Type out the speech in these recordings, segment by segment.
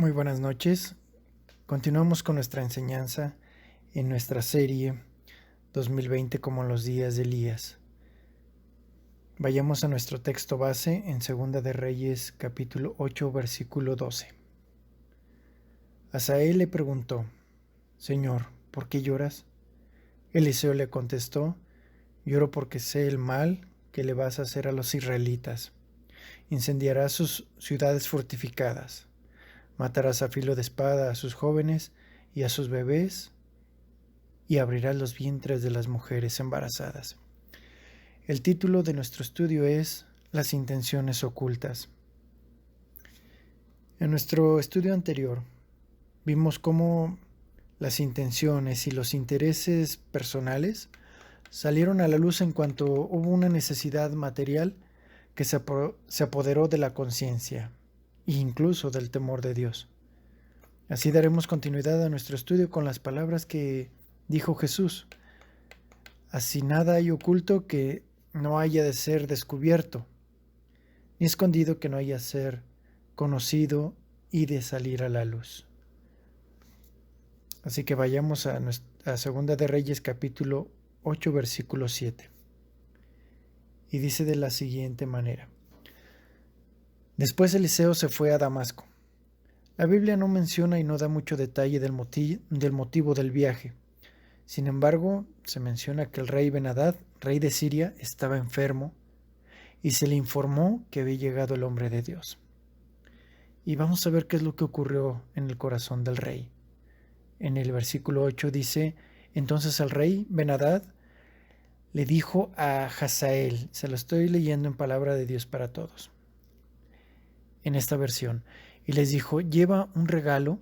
Muy buenas noches. Continuamos con nuestra enseñanza en nuestra serie 2020 como los días de Elías. Vayamos a nuestro texto base en Segunda de Reyes capítulo 8 versículo 12. Hazael le preguntó: Señor, ¿por qué lloras? Eliseo le contestó: Lloro porque sé el mal que le vas a hacer a los israelitas. Incendiarás sus ciudades fortificadas. Matarás a filo de espada a sus jóvenes y a sus bebés, y abrirás los vientres de las mujeres embarazadas. El título de nuestro estudio es Las intenciones ocultas. En nuestro estudio anterior vimos cómo las intenciones y los intereses personales salieron a la luz en cuanto hubo una necesidad material que se apoderó de la conciencia e incluso del temor de Dios. Así daremos continuidad a nuestro estudio con las palabras que dijo Jesús: Así nada hay oculto que no haya de ser descubierto, ni escondido que no haya de ser conocido y de salir a la luz. Así que vayamos a Segunda de Reyes capítulo 8 versículo 7. Y dice de la siguiente manera: Después Eliseo se fue a Damasco. La Biblia no menciona y no da mucho detalle del motivo del viaje. Sin embargo, se menciona que el rey Ben-Hadad, rey de Siria, estaba enfermo y se le informó que había llegado el hombre de Dios. Y vamos a ver qué es lo que ocurrió en el corazón del rey. En el versículo 8 dice: Entonces el rey Ben-Hadad le dijo a Hazael, se lo estoy leyendo en palabra de Dios para todos, en esta versión, y les dijo: Lleva un regalo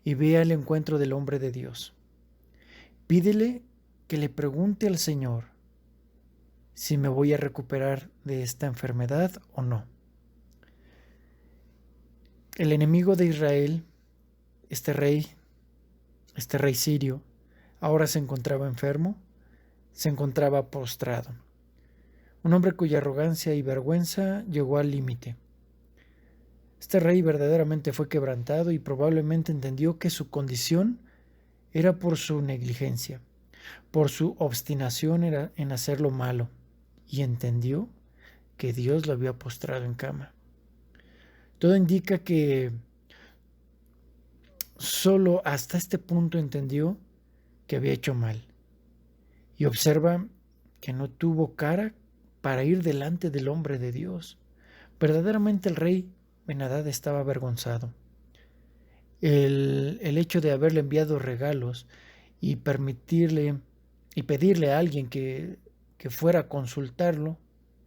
y ve al encuentro del hombre de Dios. Pídele que le pregunte al Señor si me voy a recuperar de esta enfermedad o no. El enemigo de Israel, este rey sirio, ahora se encontraba enfermo, se encontraba postrado. Un hombre cuya arrogancia y vergüenza llegó al límite. Este rey verdaderamente fue quebrantado y probablemente entendió que su condición era por su negligencia, por su obstinación en hacer lo malo, y entendió que Dios lo había postrado en cama. Todo indica que solo hasta este punto entendió que había hecho mal. Y observa que no tuvo cara para ir delante del hombre de Dios. Verdaderamente el rey Ben-Hadad estaba avergonzado. El hecho de haberle enviado regalos y permitirle y pedirle a alguien que fuera a consultarlo,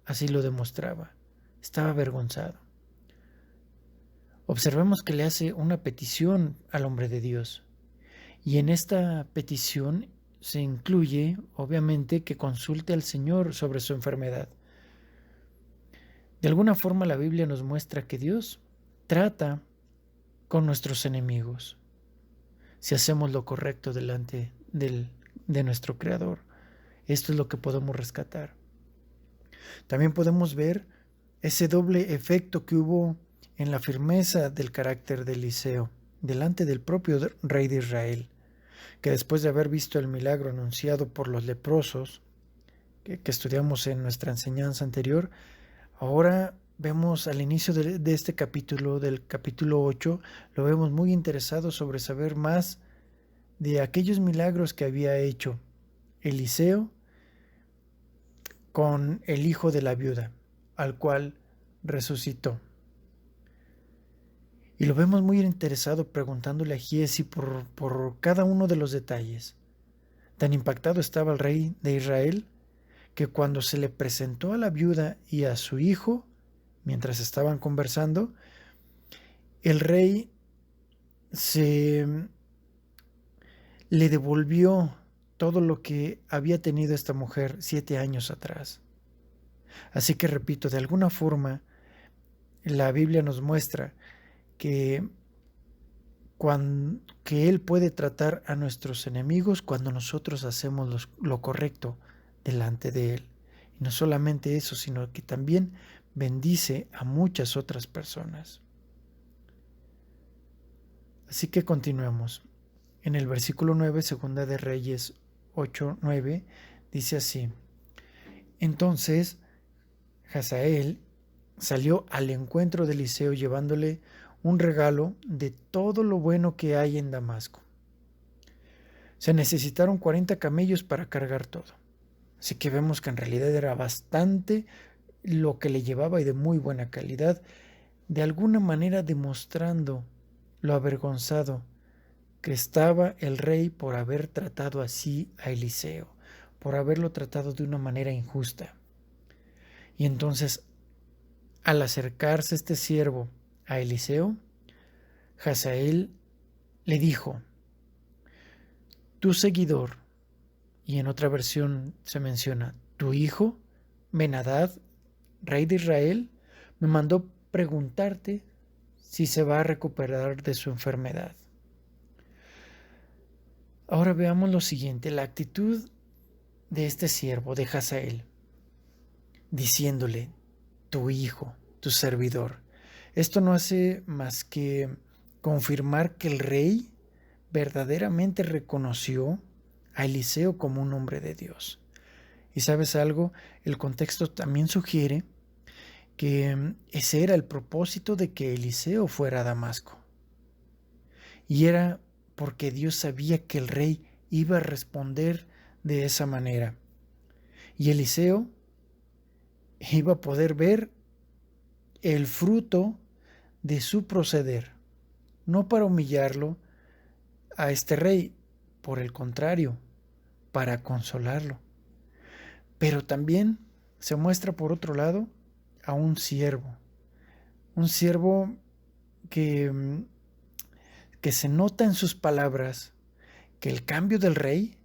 así lo demostraba. Estaba avergonzado. Observemos que le hace una petición al hombre de Dios. Y en esta petición se incluye, obviamente, que consulte al Señor sobre su enfermedad. De alguna forma la Biblia nos muestra que Dios trata con nuestros enemigos si hacemos lo correcto delante de nuestro Creador. Esto es lo que podemos rescatar. También podemos ver ese doble efecto que hubo en la firmeza del carácter de Eliseo delante del propio rey de Israel, que después de haber visto el milagro anunciado por los leprosos, que estudiamos en nuestra enseñanza anterior, ahora vemos al inicio de este capítulo, del capítulo 8, lo vemos muy interesado sobre saber más de aquellos milagros que había hecho Eliseo con el hijo de la viuda, al cual resucitó. Y lo vemos muy interesado preguntándole a Giezi por cada uno de los detalles. Tan impactado estaba el rey de Israel que cuando se le presentó a la viuda y a su hijo, mientras estaban conversando, el rey le devolvió todo lo que había tenido esta mujer 7 años atrás. Así que repito, de alguna forma, la Biblia nos muestra que Él puede tratar a nuestros enemigos cuando nosotros hacemos lo correcto delante de Él. Y no solamente eso, sino que también bendice a muchas otras personas. Así que continuemos. En el versículo 9, Segunda de Reyes 8:9, dice así: Entonces Hazael salió al encuentro de Eliseo llevándole un regalo de todo lo bueno que hay en Damasco. Se necesitaron 40 camellos para cargar todo. Así que vemos que en realidad era bastante lo que le llevaba y de muy buena calidad, de alguna manera demostrando lo avergonzado que estaba el rey por haber tratado así a Eliseo, por haberlo tratado de una manera injusta. Y entonces, al acercarse este siervo a Eliseo, Hazael le dijo: tu seguidor, y en otra versión se menciona, tu hijo, Ben-Hadad, rey de Israel, me mandó preguntarte si se va a recuperar de su enfermedad. Ahora veamos lo siguiente, la actitud de este siervo, de Hazael, diciéndole, tu hijo, tu servidor. Esto no hace más que confirmar que el rey verdaderamente reconoció a Eliseo como un hombre de Dios. Y sabes algo, el contexto también sugiere que ese era el propósito de que Eliseo fuera a Damasco. Y era porque Dios sabía que el rey iba a responder de esa manera. Y Eliseo iba a poder ver el fruto de su proceder, no para humillarlo a este rey, por el contrario, para consolarlo. Pero también se muestra por otro lado a un siervo que, que se nota en sus palabras que el cambio del rey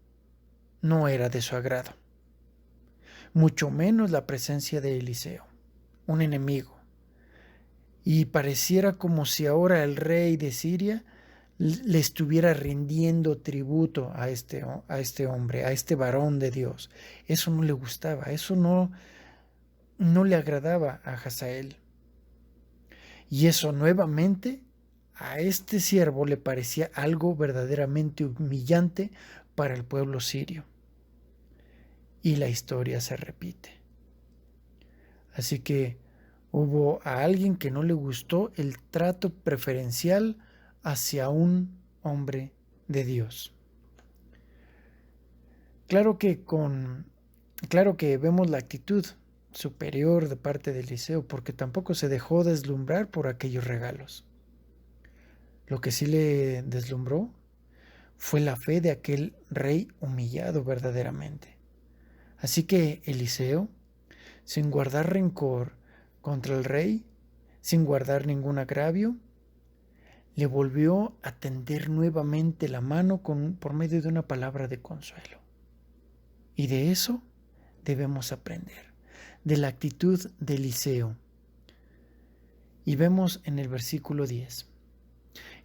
no era de su agrado, mucho menos la presencia de Eliseo, un enemigo. Y pareciera como si ahora el rey de Siria le estuviera rindiendo tributo a este hombre, a este varón de Dios. Eso no le gustaba, eso no le agradaba a Hazael. Y eso nuevamente a este siervo le parecía algo verdaderamente humillante para el pueblo sirio. Y la historia se repite. Así que hubo a alguien que no le gustó el trato preferencial hacia un hombre de Dios. Claro que vemos la actitud superior de parte de Eliseo, porque tampoco se dejó deslumbrar por aquellos regalos. Lo que sí le deslumbró fue la fe de aquel rey humillado verdaderamente. Así que Eliseo, sin guardar rencor contra el rey, sin guardar ningún agravio, le volvió a tender nuevamente la mano por medio de una palabra de consuelo. Y de eso debemos aprender, de la actitud de Eliseo. Y vemos en el versículo 10.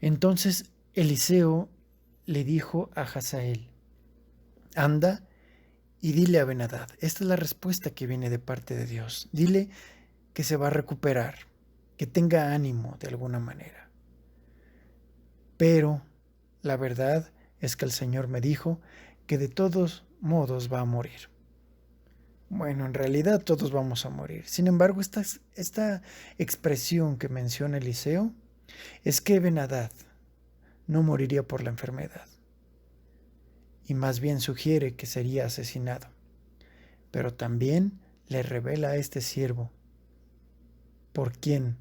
Entonces Eliseo le dijo a Hazael: anda y dile a Ben-Hadad. Esta es la respuesta que viene de parte de Dios. Dile que se va a recuperar, que tenga ánimo de alguna manera. Pero la verdad es que el Señor me dijo que de todos modos va a morir. Bueno, en realidad todos vamos a morir. Sin embargo, esta expresión que menciona Eliseo es que Ben-Hadad no moriría por la enfermedad, y más bien sugiere que sería asesinado. Pero también le revela a este siervo por quién,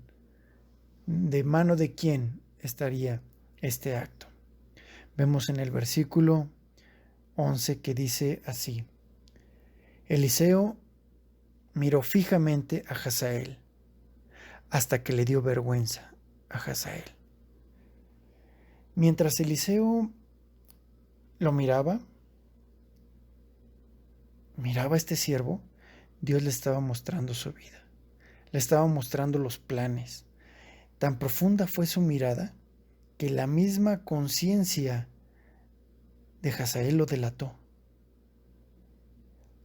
de mano de quién estaría este acto. Vemos en el versículo 11 que dice así: Eliseo miró fijamente a Hazael hasta que le dio vergüenza a Hazael. Mientras Eliseo lo miraba a este siervo, Dios le estaba mostrando su vida, le estaba mostrando los planes. Tan profunda fue su mirada que la misma conciencia de Hazael lo delató.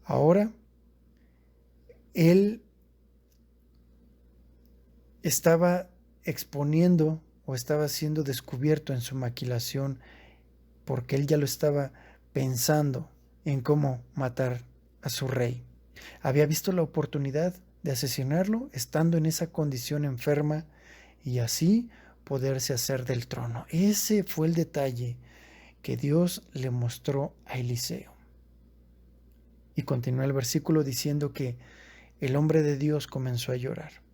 Ahora, él estaba exponiendo o estaba siendo descubierto en su maquilación, porque él ya lo estaba pensando en cómo matar a su rey. Había visto la oportunidad de asesinarlo estando en esa condición enferma y así poderse hacer del trono. Ese fue el detalle que Dios le mostró a Eliseo. Y continúa el versículo diciendo que el hombre de Dios comenzó a llorar.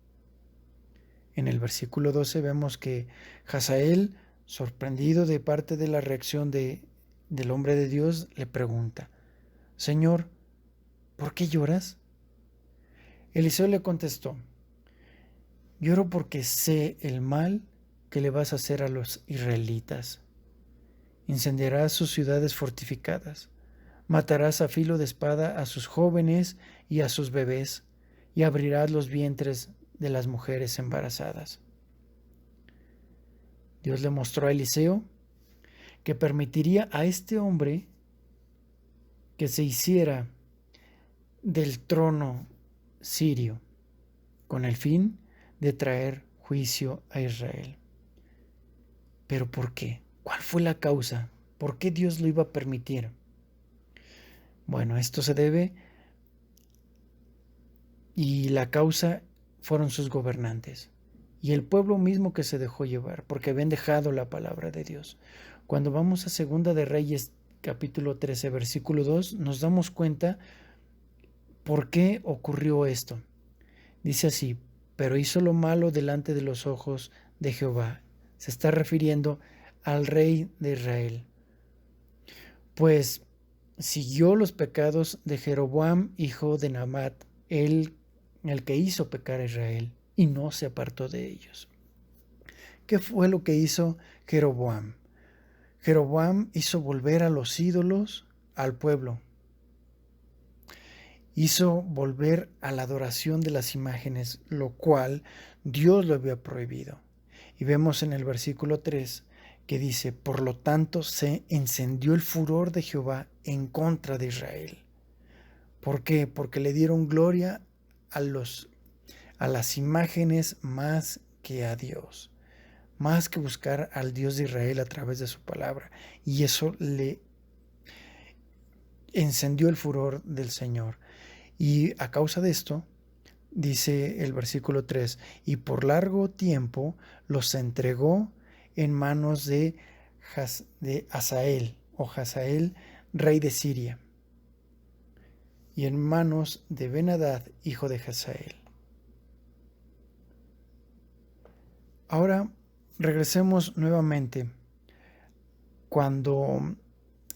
En el versículo 12 vemos que Hazael, sorprendido de parte de la reacción del hombre de Dios, le pregunta: Señor, ¿por qué lloras? Eliseo le contestó: lloro porque sé el mal que le vas a hacer a los israelitas. Incendiarás sus ciudades fortificadas, matarás a filo de espada a sus jóvenes y a sus bebés, y abrirás los vientres de las mujeres embarazadas. Dios le mostró a Eliseo que permitiría a este hombre que se hiciera del trono sirio con el fin de traer juicio a Israel. ¿Pero por qué? ¿Cuál fue la causa? ¿Por qué Dios lo iba a permitir? Bueno, esto se debe, y la causa fueron sus gobernantes y el pueblo mismo que se dejó llevar, porque habían dejado la palabra de Dios. Cuando vamos a Segunda de Reyes, capítulo 13, versículo 2, nos damos cuenta por qué ocurrió esto. Dice así: pero hizo lo malo delante de los ojos de Jehová. Se está refiriendo al rey de Israel. Pues siguió los pecados de Jeroboam, hijo de Nabat, el que hizo pecar a Israel, y no se apartó de ellos. ¿Qué fue lo que hizo Jeroboam? Jeroboam hizo volver a los ídolos al pueblo. Hizo volver a la adoración de las imágenes, lo cual Dios lo había prohibido. Y vemos en el versículo 3 que dice: por lo tanto se encendió el furor de Jehová en contra de Israel. ¿Por qué? Porque le dieron gloria a las imágenes más que a Dios, más que buscar al Dios de Israel a través de su palabra. Y eso le encendió el furor del Señor. Y a causa de esto, dice el versículo 3, y por largo tiempo los entregó en manos de Hazael, rey de Siria, y en manos de Ben-Hadad, hijo de Hazael. Ahora regresemos nuevamente cuando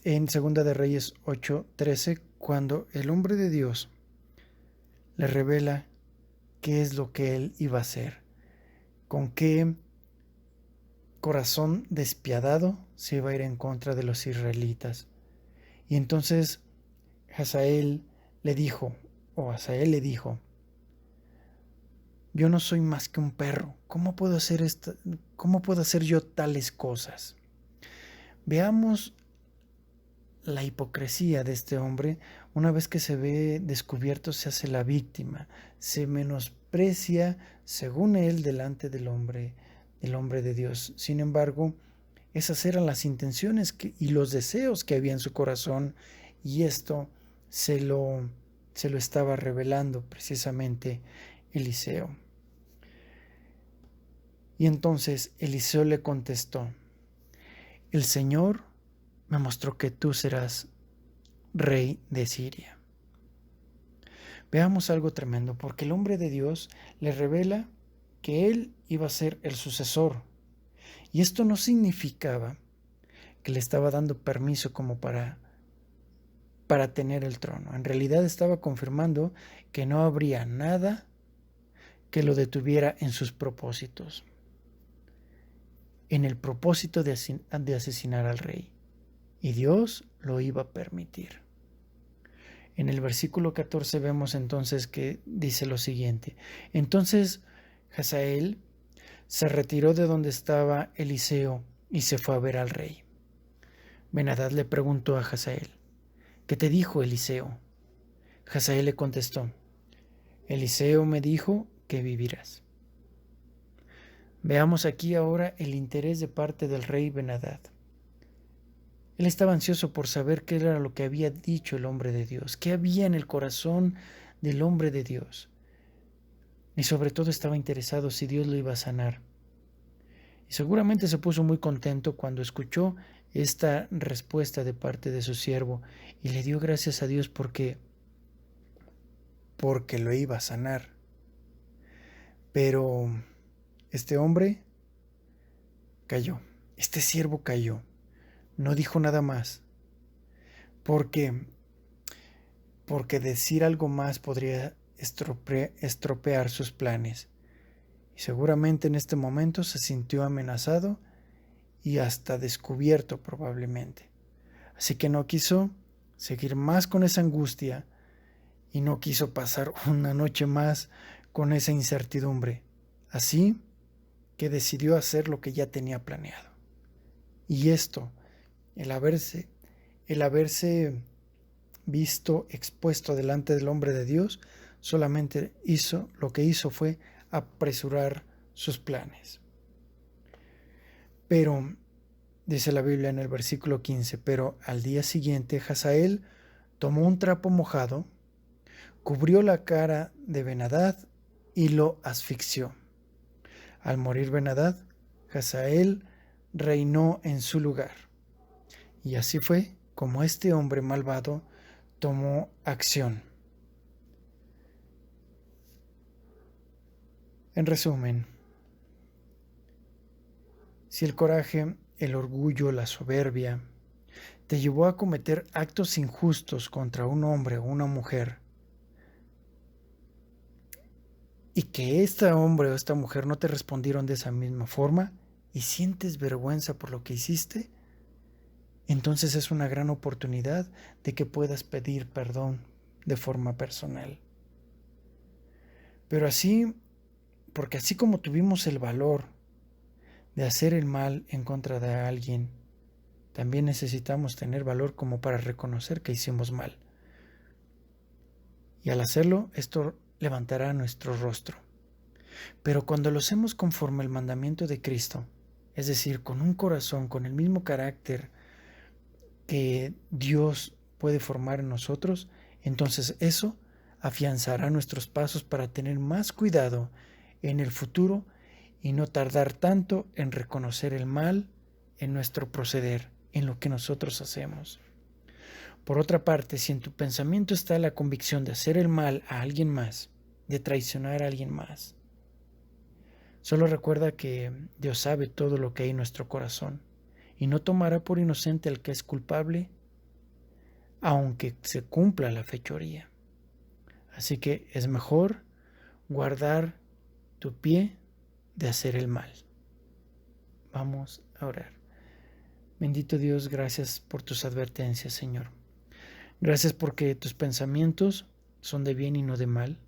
en Segunda de Reyes 8:13, cuando el hombre de Dios le revela qué es lo que él iba a hacer, con qué corazón despiadado se iba a ir en contra de los israelitas. Y entonces Hazael le dijo, yo no soy más que un perro, ¿cómo puedo hacer yo tales cosas? Veamos la hipocresía de este hombre. Una vez que se ve descubierto, se hace la víctima, se menosprecia según él delante del hombre de Dios. Sin embargo, esas eran las intenciones y los deseos que había en su corazón, y esto se lo estaba revelando precisamente Eliseo. Y entonces Eliseo le contestó: el Señor me mostró que tú serás rey de Siria. Veamos algo tremendo, porque el hombre de Dios le revela que él iba a ser el sucesor. Y esto no significaba que le estaba dando permiso como para tener el trono. En realidad estaba confirmando que no habría nada que lo detuviera en sus propósitos, en el propósito de asesinar al rey. Y Dios lo iba a permitir. En el versículo 14 vemos entonces que dice lo siguiente: entonces Hazael se retiró de donde estaba Eliseo y se fue a ver al rey. Ben-Hadad le preguntó a Hazael: ¿qué te dijo Eliseo? Hazael le contestó: Eliseo me dijo que vivirás. Veamos aquí ahora el interés de parte del rey Ben-Hadad. Él estaba ansioso por saber qué era lo que había dicho el hombre de Dios, qué había en el corazón del hombre de Dios. Y sobre todo estaba interesado si Dios lo iba a sanar. Y seguramente se puso muy contento cuando escuchó esta respuesta de parte de su siervo y le dio gracias a Dios porque lo iba a sanar. Pero este hombre cayó, este siervo cayó, no dijo nada más, porque decir algo más podría estropear sus planes. Y seguramente en este momento se sintió amenazado y hasta descubierto probablemente. Así que no quiso seguir más con esa angustia y no quiso pasar una noche más con esa incertidumbre. Así que decidió hacer lo que ya tenía planeado. Y esto, el haberse visto expuesto delante del hombre de Dios, solamente lo que hizo fue apresurar sus planes. Pero, dice la Biblia en el versículo 15, pero al día siguiente Hazael tomó un trapo mojado, cubrió la cara de Ben-Hadad y lo asfixió. Al morir Ben-Hadad, Hazael reinó en su lugar. Y así fue como este hombre malvado tomó acción. En resumen, si el coraje, el orgullo, la soberbia te llevó a cometer actos injustos contra un hombre o una mujer, y que este hombre o esta mujer no te respondieron de esa misma forma, y sientes vergüenza por lo que hiciste, entonces es una gran oportunidad de que puedas pedir perdón de forma personal. Pero porque así como tuvimos el valor de hacer el mal en contra de alguien, también necesitamos tener valor como para reconocer que hicimos mal. Y al hacerlo, esto levantará nuestro rostro. Pero cuando lo hacemos conforme al mandamiento de Cristo, es decir, con un corazón, con el mismo carácter que Dios puede formar en nosotros, entonces eso afianzará nuestros pasos para tener más cuidado en el futuro y no tardar tanto en reconocer el mal en nuestro proceder, en lo que nosotros hacemos. Por otra parte, si en tu pensamiento está la convicción de hacer el mal a alguien más, de traicionar a alguien más, solo recuerda que Dios sabe todo lo que hay en nuestro corazón y no tomará por inocente al que es culpable, aunque se cumpla la fechoría. Así que es mejor guardar tu pie de hacer el mal. Vamos a orar. Bendito Dios, gracias por tus advertencias, Señor. Gracias porque tus pensamientos son de bien y no de mal,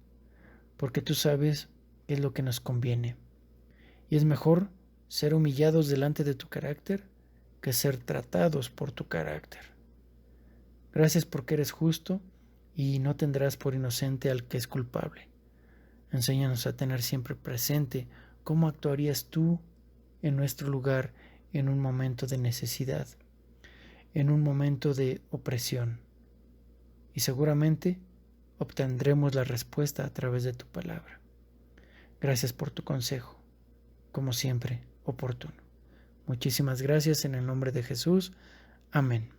porque tú sabes qué es lo que nos conviene. Y es mejor ser humillados delante de tu carácter que ser tratados por tu carácter. Gracias porque eres justo y no tendrás por inocente al que es culpable. Enséñanos a tener siempre presente cómo actuarías tú en nuestro lugar en un momento de necesidad, en un momento de opresión. Y seguramente obtendremos la respuesta a través de tu palabra. Gracias por tu consejo, como siempre, oportuno. Muchísimas gracias en el nombre de Jesús. Amén.